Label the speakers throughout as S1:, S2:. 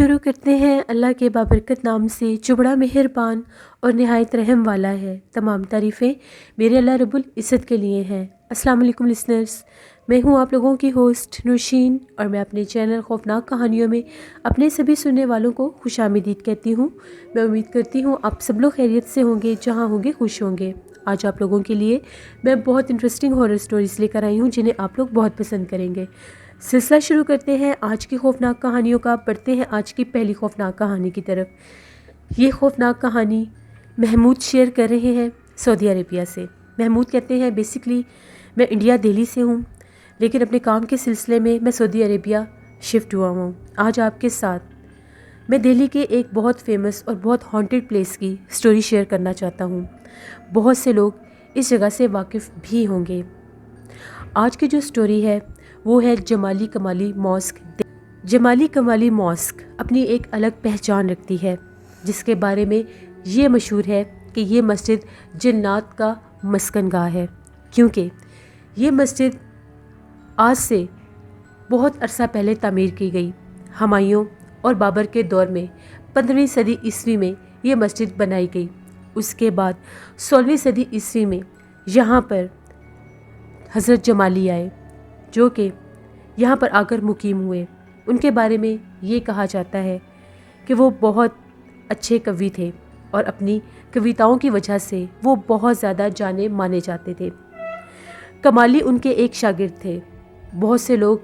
S1: شروع کرتے ہیں اللہ کے بابرکت نام سے جو بڑا مہربان اور نہایت رحم والا ہے۔ تمام تعریفیں میرے اللہ رب العزت کے لیے ہیں۔ السلام علیکم لسنرز، میں ہوں آپ لوگوں کی ہوسٹ نوشین، اور میں اپنے چینل خوفناک کہانیوں میں اپنے سبھی سننے والوں کو خوش آمدید کہتی ہوں۔ میں امید کرتی ہوں آپ سب لوگ خیریت سے ہوں گے، جہاں ہوں گے خوش ہوں گے۔ آج آپ لوگوں کے لیے میں بہت انٹرسٹنگ ہارر سٹوریز لے کر آئی ہوں جنہیں آپ لوگ بہت پسند کریں گے۔ سلسلہ شروع کرتے ہیں آج کی خوفناک کہانیوں کا۔ پڑھتے ہیں آج کی پہلی خوفناک کہانی کی طرف۔ یہ خوفناک کہانی محمود شیئر کر رہے ہیں سعودی عربیہ سے۔ محمود کہتے ہیں بیسیکلی میں انڈیا دہلی سے ہوں، لیکن اپنے کام کے سلسلے میں سعودی عربیہ شفٹ ہوا ہوں۔ آج آپ کے ساتھ میں دہلی کے ایک بہت فیمس اور بہت ہانٹڈ پلیس کی سٹوری شیئر کرنا چاہتا ہوں۔ بہت سے لوگ اس جگہ سے واقف بھی ہوں گے۔ آج کی جو سٹوری ہے وہ ہے جمالی کمالی ماسک۔ جمالی کمالی ماسک اپنی ایک الگ پہچان رکھتی ہے، جس کے بارے میں یہ مشہور ہے کہ یہ مسجد جنات کا مسکن گاہ ہے، کیونکہ یہ مسجد آج سے بہت عرصہ پہلے تعمیر کی گئی۔ ہمایوں اور بابر کے دور میں 15ویں صدی عیسوی میں یہ مسجد بنائی گئی۔ اس کے بعد 16ویں صدی عیسوی میں یہاں پر حضرت جمالی آئے، جو کہ یہاں پر آ کر مقیم ہوئے۔ ان کے بارے میں یہ کہا جاتا ہے کہ وہ بہت اچھے کوی تھے، اور اپنی کویتاؤں کی وجہ سے وہ بہت زیادہ جانے مانے جاتے تھے۔ کمالی ان کے ایک شاگرد تھے۔ بہت سے لوگ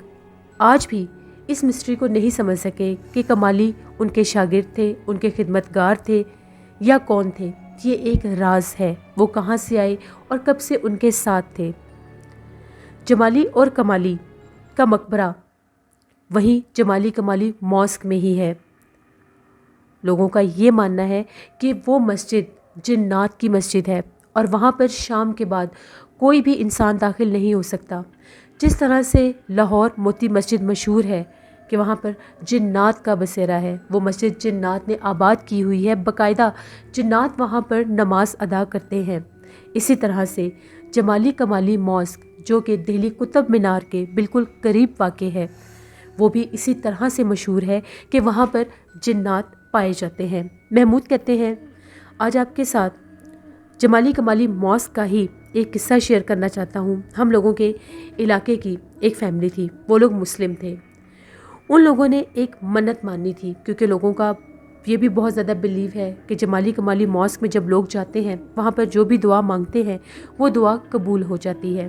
S1: آج بھی اس مسٹری کو نہیں سمجھ سکے کہ کمالی ان کے شاگرد تھے، ان کے خدمتگار تھے یا کون تھے۔ یہ ایک راز ہے، وہ کہاں سے آئے اور کب سے ان کے ساتھ تھے۔ جمالی اور کمالی کا مقبرہ وہیں جمالی کمالی ماسک میں ہی ہے۔ لوگوں کا یہ ماننا ہے کہ وہ مسجد جنات کی مسجد ہے، اور وہاں پر شام کے بعد کوئی بھی انسان داخل نہیں ہو سکتا۔ جس طرح سے لاہور موتی مسجد مشہور ہے کہ وہاں پر جنات کا بسیرا ہے، وہ مسجد جنات نے آباد کی ہوئی ہے، باقاعدہ جنات وہاں پر نماز ادا کرتے ہیں۔ اسی طرح سے جمالی کمالی ماسک، جو کہ دہلی قطب مینار کے بالکل قریب واقع ہے، وہ بھی اسی طرح سے مشہور ہے کہ وہاں پر جنات پائے جاتے ہیں۔ محمود کہتے ہیں آج آپ کے ساتھ جمالی کمالی ماسک کا ہی ایک قصہ شیئر کرنا چاہتا ہوں۔ ہم لوگوں کے علاقے کی ایک فیملی تھی، وہ لوگ مسلم تھے۔ ان لوگوں نے ایک منت مانی تھی، کیونکہ لوگوں کا یہ بھی بہت زیادہ بلیو ہے کہ جمالی کمالی ماسک میں جب لوگ جاتے ہیں، وہاں پر جو بھی دعا مانگتے ہیں وہ دعا قبول ہو جاتی ہے۔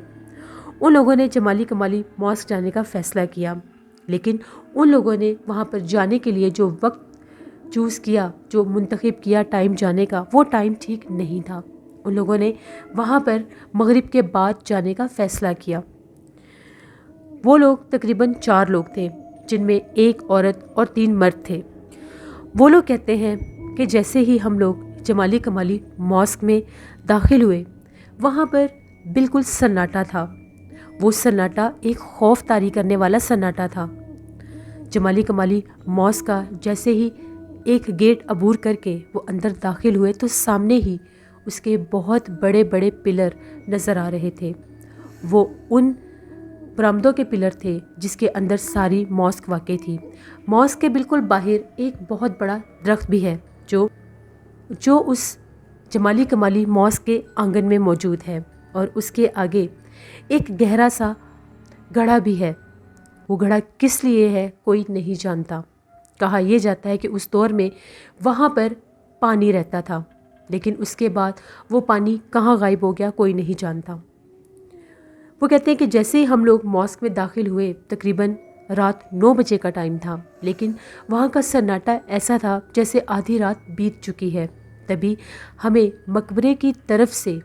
S1: ان لوگوں نے جمالی کمالی ماسک جانے کا فیصلہ کیا، لیکن ان لوگوں نے وہاں پر جانے کے لیے جو وقت چوز کیا، جو منتخب کیا ٹائم جانے کا، وہ ٹائم ٹھیک نہیں تھا۔ ان لوگوں نے وہاں پر مغرب کے بعد جانے کا فیصلہ کیا۔ وہ لوگ تقریباً 4 لوگ تھے، جن میں ایک عورت اور 3 مرد تھے۔ وہ لوگ کہتے ہیں کہ جیسے ہی ہم لوگ جمالی کمالی ماسک میں داخل ہوئے، وہاں پر بالکل سناٹا تھا۔ وہ سناٹا ایک خوف طاری کرنے والا سناٹا تھا۔ جمالی کمالی ماسک کا جیسے ہی ایک گیٹ عبور کر کے وہ اندر داخل ہوئے، تو سامنے ہی اس کے بہت بڑے بڑے پلر نظر آ رہے تھے۔ وہ ان برآمدوں کے پلر تھے جس کے اندر ساری ماسک واقع تھی۔ ماسک کے بالکل باہر ایک بہت بڑا درخت بھی ہے جو اس جمالی کمالی ماسک کے آنگن میں موجود ہے، اور اس کے آگے ایک گہرا سا گڑھا بھی ہے۔ وہ گڑھا کس لیے ہے کوئی نہیں جانتا۔ کہا یہ جاتا ہے کہ اس دور میں وہاں پر پانی رہتا تھا، لیکن اس کے بعد وہ پانی کہاں غائب ہو گیا کوئی نہیں جانتا۔ وہ کہتے ہیں کہ جیسے ہی ہم لوگ ماسک میں داخل ہوئے، تقریباً رات 9 بجے کا ٹائم تھا، لیکن وہاں کا سناٹا ایسا تھا جیسے آدھی رات بیت چکی ہے۔ تبھی ہمیں مقبرے کی طرف سے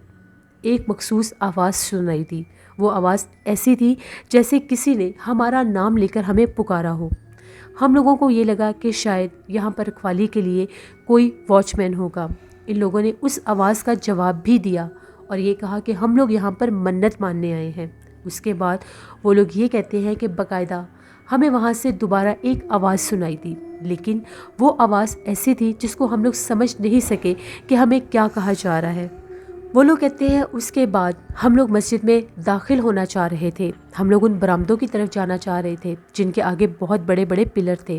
S1: ایک مخصوص آواز سنائی دی۔ وہ آواز ایسی تھی جیسے کسی نے ہمارا نام لے کر ہمیں پکارا ہو۔ ہم لوگوں کو یہ لگا کہ شاید یہاں پر رکھوالی کے لیے کوئی واچ مین ہوگا۔ ان لوگوں نے اس آواز کا جواب بھی دیا اور یہ کہا کہ ہم لوگ یہاں پر منت ماننے آئے ہیں۔ اس کے بعد وہ لوگ یہ کہتے ہیں کہ باقاعدہ ہمیں وہاں سے دوبارہ ایک آواز سنائی دی، لیکن وہ آواز ایسی تھی جس کو ہم لوگ سمجھ نہیں سکے کہ ہمیں کیا کہا جا رہا ہے۔ وہ لوگ کہتے ہیں اس کے بعد ہم لوگ مسجد میں داخل ہونا چاہ رہے تھے۔ ہم لوگ ان برآمدوں کی طرف جانا چاہ رہے تھے جن کے آگے بہت بڑے بڑے پلر تھے۔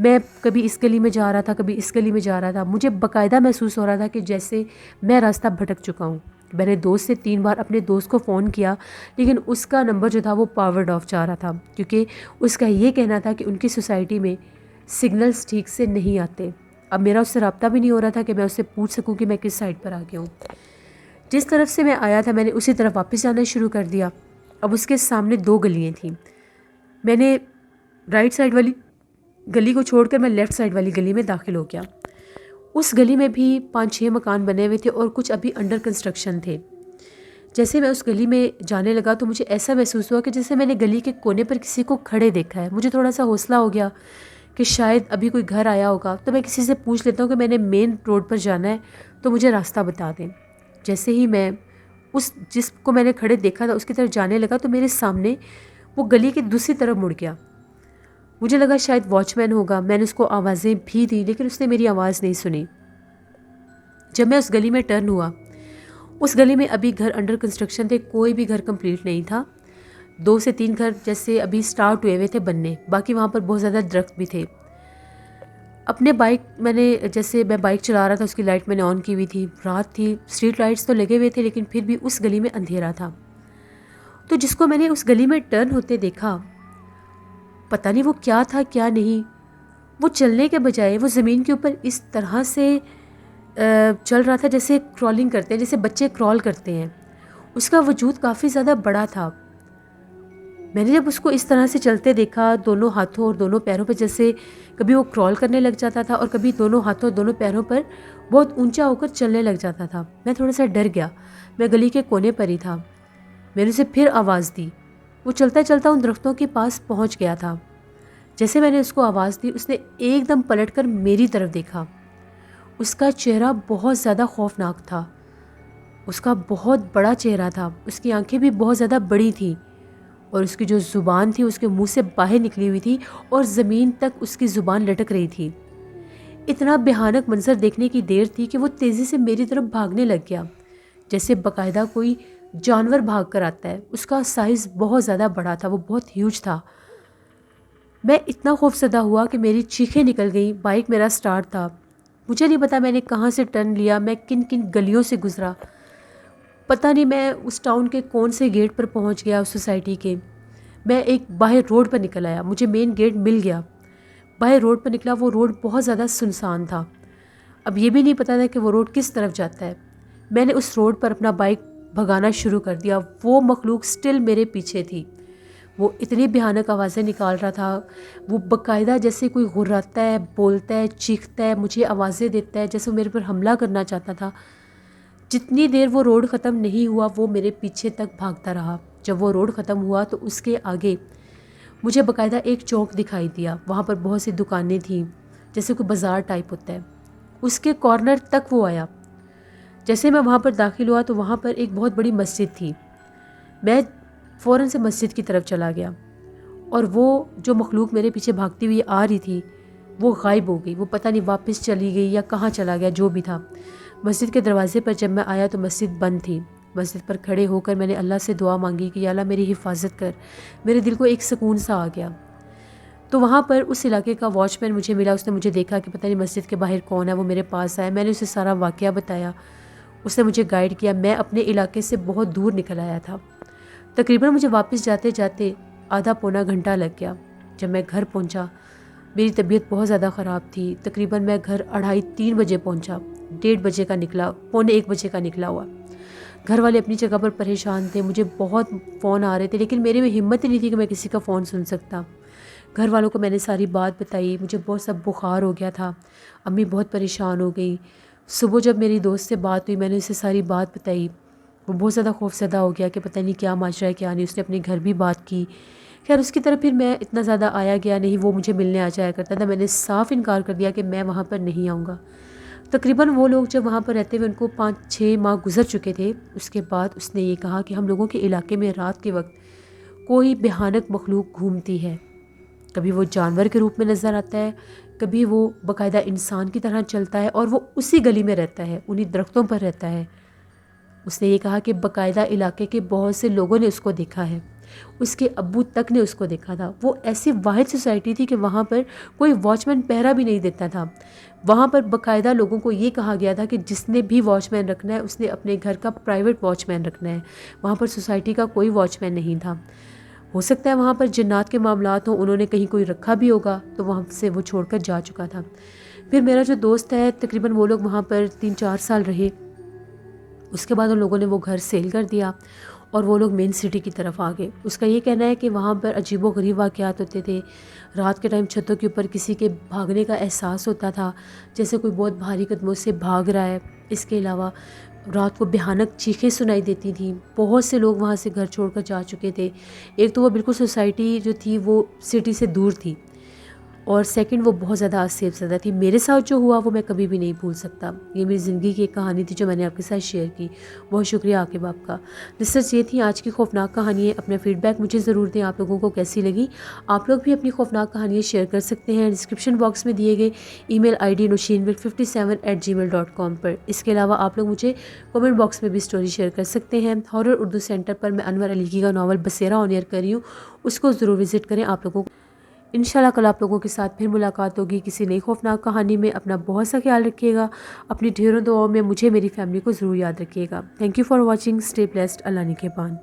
S1: میں کبھی اس گلی میں جا رہا تھا، کبھی اس گلی میں جا رہا تھا، مجھے باقاعدہ محسوس ہو رہا تھا کہ جیسے میں راستہ بھٹک چکا ہوں۔ میں نے دوست سے 3 بار اپنے دوست کو فون کیا، لیکن اس کا نمبر جو تھا وہ پاورڈ آف جا رہا تھا، کیونکہ اس کا یہ کہنا تھا کہ ان کی سوسائٹی میں سگنلز ٹھیک سے نہیں آتے۔ اب میرا اس سے رابطہ بھی نہیں ہو رہا تھا کہ میں اس سے پوچھ سکوں کہ میں کس سائڈ پر آ گیا ہوں۔ جس طرف سے میں آیا تھا میں نے اسی طرف واپس جانا شروع کر دیا۔ اب اس کے سامنے 2 گلیاں تھیں، میں نے رائٹ سائڈ والی گلی کو چھوڑ کر میں لیفٹ سائڈ والی گلی میں داخل ہو گیا۔ اس گلی میں بھی 5-6 مکان بنے ہوئے تھے اور کچھ ابھی انڈر کنسٹرکشن تھے۔ جیسے میں اس گلی میں جانے لگا تو مجھے ایسا محسوس ہوا کہ جیسے میں نے گلی کے کونے پر کسی کو کھڑے دیکھا ہے۔ مجھے تھوڑا سا حوصلہ ہو گیا کہ شاید ابھی کوئی گھر آیا ہوگا، تو میں کسی سے پوچھ لیتا ہوں کہ میں نے مین روڈ پر جانا ہے تو مجھے راستہ بتا دیں۔ جیسے ہی میں جس کو میں نے کھڑے دیکھا تھا اس کی طرف جانے لگا تو میرے سامنے وہ گلی کی دوسری طرف مڑ گیا۔ مجھے لگا شاید واچ مین ہوگا، میں نے اس کو آوازیں بھی دی لیکن اس نے میری آواز نہیں سنی۔ جب میں اس گلی میں ٹرن ہوا، اس گلی میں ابھی گھر انڈر کنسٹرکشن تھے، کوئی بھی گھر کمپلیٹ نہیں تھا۔ 2 سے 3 گھر جیسے ابھی سٹارٹ ہوئے تھے بننے، باقی وہاں پر بہت زیادہ درخت بھی تھے۔ اپنے بائک میں بائک چلا رہا تھا، اس کی لائٹ میں نے آن کی ہوئی تھی، رات تھی، اسٹریٹ لائٹس تو لگے ہوئے تھے لیکن پھر بھی اس گلی میں اندھیرا تھا۔ تو جس کو میں نے اس گلی میں ٹرن ہوتے دیکھا، پتہ نہیں وہ کیا تھا کیا نہیں، وہ چلنے کے بجائے وہ زمین کے اوپر اس طرح سے چل رہا تھا جیسے کرالنگ کرتے ہیں، جیسے بچے کرال کرتے ہیں۔ اس کا وجود کافی زیادہ بڑا تھا۔ میں نے جب اس کو اس طرح سے چلتے دیکھا، دونوں ہاتھوں اور دونوں پیروں پہ، جیسے کبھی وہ کرال کرنے لگ جاتا تھا اور کبھی دونوں ہاتھوں اور دونوں پیروں پر بہت اونچا ہو کر چلنے لگ جاتا تھا۔ میں تھوڑا سا ڈر گیا، میں گلی کے کونے پر ہی تھا۔ میں نے اسے پھر آواز دی، وہ چلتا چلتا ان درختوں کے پاس پہنچ گیا تھا۔ جیسے میں نے اس کو آواز دی، اس نے ایک دم پلٹ کر میری طرف دیکھا۔ اس کا چہرہ بہت زیادہ خوفناک تھا، اس کا بہت بڑا چہرہ تھا، اس کی آنکھیں بھی بہت زیادہ بڑی تھیں اور اس کی جو زبان تھی اس کے منہ سے باہر نکلی ہوئی تھی اور زمین تک اس کی زبان لٹک رہی تھی۔ اتنا بھیانک منظر دیکھنے کی دیر تھی کہ وہ تیزی سے میری طرف بھاگنے لگ گیا، جیسے باقاعدہ کوئی جانور بھاگ کر آتا ہے۔ اس کا سائز بہت زیادہ بڑا تھا، وہ بہت ہیوج تھا۔ میں اتنا خوفزدہ ہوا کہ میری چیخیں نکل گئیں۔ بائک میرا سٹارٹ تھا، مجھے نہیں پتا میں نے کہاں سے ٹرن لیا، میں کن کن گلیوں سے گزرا، پتہ نہیں میں اس ٹاؤن کے کون سے گیٹ پر پہنچ گیا، اس سوسائٹی کے۔ میں ایک باہر روڈ پر نکل آیا، مجھے مین گیٹ مل گیا۔ باہر روڈ پر نکلا، وہ روڈ بہت زیادہ سنسان تھا۔ اب یہ بھی نہیں پتا تھا کہ وہ روڈ کس طرف جاتا ہے۔ میں نے اس روڈ پر اپنا بائک بھگانا شروع کر دیا۔ وہ مخلوق سٹل میرے پیچھے تھی، وہ اتنی بھیانک آوازیں نکال رہا تھا، وہ باقاعدہ جیسے کوئی غراتا ہے، بولتا ہے، چیختا ہے، مجھے آوازیں دیتا ہے جیسے وہ میرے پر حملہ کرنا چاہتا تھا۔ جتنی دیر وہ روڈ ختم نہیں ہوا وہ میرے پیچھے تک بھاگتا رہا۔ جب وہ روڈ ختم ہوا تو اس کے آگے مجھے باقاعدہ ایک چوک دکھائی دیا، وہاں پر بہت سی دکانیں تھیں جیسے کوئی بازار ٹائپ ہوتا ہے۔ اس کے کارنر تک وہ آیا۔ جیسے میں وہاں پر داخل ہوا تو وہاں پر ایک بہت بڑی مسجد تھی۔ میں فوراً سے مسجد کی طرف چلا گیا اور وہ جو مخلوق میرے پیچھے بھاگتی ہوئی آ رہی تھی وہ غائب ہو گئی، وہ پتہ نہیں واپس چلی گئی یا کہاں چلا گیا، جو بھی تھا۔ مسجد کے دروازے پر جب میں آیا تو مسجد بند تھی۔ مسجد پر کھڑے ہو کر میں نے اللہ سے دعا مانگی کہ یا اللہ میری حفاظت کر۔ میرے دل کو ایک سکون سا آ گیا۔ تو وہاں پر اس علاقے کا واچ مین مجھے ملا، اس نے مجھے دیکھا کہ پتہ نہیں مسجد کے باہر کون ہے، وہ میرے پاس آیا۔ میں نے اسے سارا واقعہ بتایا، اس نے مجھے گائیڈ کیا۔ میں اپنے علاقے سے بہت دور نکل آیا تھا۔ تقریباً مجھے واپس جاتے جاتے آدھا پونا گھنٹہ لگ گیا۔ جب میں گھر پہنچا میری طبیعت بہت زیادہ خراب تھی۔ تقریباً میں گھر 2:30-3 بجے پہنچا، 1:30 بجے کا نکلا، 1:45 بجے کا نکلا ہوا۔ گھر والے اپنی جگہ پر پریشان تھے، مجھے بہت فون آ رہے تھے لیکن میرے میں ہمت ہی نہیں تھی کہ میں کسی کا فون سن سکتا۔ گھر والوں کو میں نے ساری بات بتائی، مجھے بہت سا بخار ہو گیا تھا، امی بہت پریشان ہو گئی۔ صبح جب میری دوست سے بات ہوئی میں نے اسے ساری بات بتائی، وہ بہت زیادہ خوفزدہ ہو گیا کہ پتہ نہیں کیا ماجرا ہے کیا نہیں۔ اس نے اپنے گھر بھی بات کی۔ خیر اس کی طرف پھر میں اتنا زیادہ آیا گیا نہیں، وہ مجھے ملنے آ جایا کرتا تھا۔ میں نے صاف انکار کر دیا کہ میں وہاں پر نہیں آؤں گا۔ تقریباً وہ لوگ جب وہاں پر رہتے ہوئے ان کو 5-6 ماہ گزر چکے تھے، اس کے بعد اس نے یہ کہا کہ ہم لوگوں کے علاقے میں رات کے وقت کوئی بھیانک مخلوق گھومتی ہے، کبھی وہ جانور کے روپ میں نظر آتا ہے، کبھی وہ باقاعدہ انسان کی طرح چلتا ہے اور وہ اسی گلی میں رہتا ہے، انہی درختوں پر رہتا ہے۔ اس نے یہ کہا کہ باقاعدہ علاقے کے بہت سے لوگوں نے اس کو دیکھا ہے۔ اس کے ابو تک نے اس کو دیکھا تھا۔ وہ ایسی واحد سوسائٹی تھی کہ وہاں پر کوئی واچ مین پہرا بھی نہیں دیتا تھا۔ وہاں پر باقاعدہ لوگوں کو یہ کہا گیا تھا کہ جس نے بھی واچ مین رکھنا ہے اس نے اپنے گھر کا پرائیویٹ واچ مین رکھنا ہے، وہاں پر سوسائٹی کا کوئی واچ مین نہیں تھا۔ ہو سکتا ہے وہاں پر جنات کے معاملات ہوں، انہوں نے کہیں کوئی رکھا بھی ہوگا تو وہاں سے وہ چھوڑ کر جا چکا تھا۔ پھر میرا جو دوست ہے تقریباً وہ لوگ وہاں پر 3-4 سال رہے، اس کے بعد ان لوگوں نے وہ گھر سیل کر دیا اور وہ لوگ مین سٹی کی طرف آ گئے۔ اس کا یہ کہنا ہے کہ وہاں پر عجیب و غریب واقعات ہوتے تھے، رات کے ٹائم چھتوں کے اوپر کسی کے بھاگنے کا احساس ہوتا تھا، جیسے کوئی بہت بھاری قدموں سے بھاگ رہا ہے۔ اس کے علاوہ رات کو بھیانک چیخیں سنائی دیتی تھیں۔ بہت سے لوگ وہاں سے گھر چھوڑ کر جا چکے تھے۔ ایک تو وہ بالکل سوسائٹی جو تھی وہ سٹی سے دور تھی، اور سیکنڈ وہ بہت زیادہ آسیب زدہ تھی۔ میرے ساتھ جو ہوا وہ میں کبھی بھی نہیں بھول سکتا۔ یہ میری زندگی کی ایک کہانی تھی جو میں نے آپ کے ساتھ شیئر کی۔ بہت شکریہ عاقب آپ کا۔ لسنرز، یہ تھی آج کی خوفناک کہانیاں۔ اپنا فیڈ بیک مجھے ضرور دیں، آپ لوگوں کو کیسی لگی۔ آپ لوگ بھی اپنی خوفناک کہانیاں شیئر کر سکتے ہیں ڈسکرپشن باکس میں دیے گئے ای میل آئی ڈی noshinville57@gmail.com پر۔ اس کے علاوہ آپ لوگ مجھے کمنٹ باکس میں بھی سٹوری شیئر کر سکتے ہیں۔ ہارر اردو سینٹر پر میں انور علی کی کا ناول بسیرا آن ایئر کر رہی ہوں، اس کو ضرور وزٹ کریں آپ لوگوں کو۔ انشاءاللہ کل آپ لوگوں کے ساتھ پھر ملاقات ہوگی کسی نئی خوفناک کہانی میں۔ اپنا بہت سا خیال رکھیے گا، اپنی ڈھیروں دعاؤں میں مجھے میری فیملی کو ضرور یاد رکھیے گا۔ Thank you for watching, stay blessed, اللہ نگہبان۔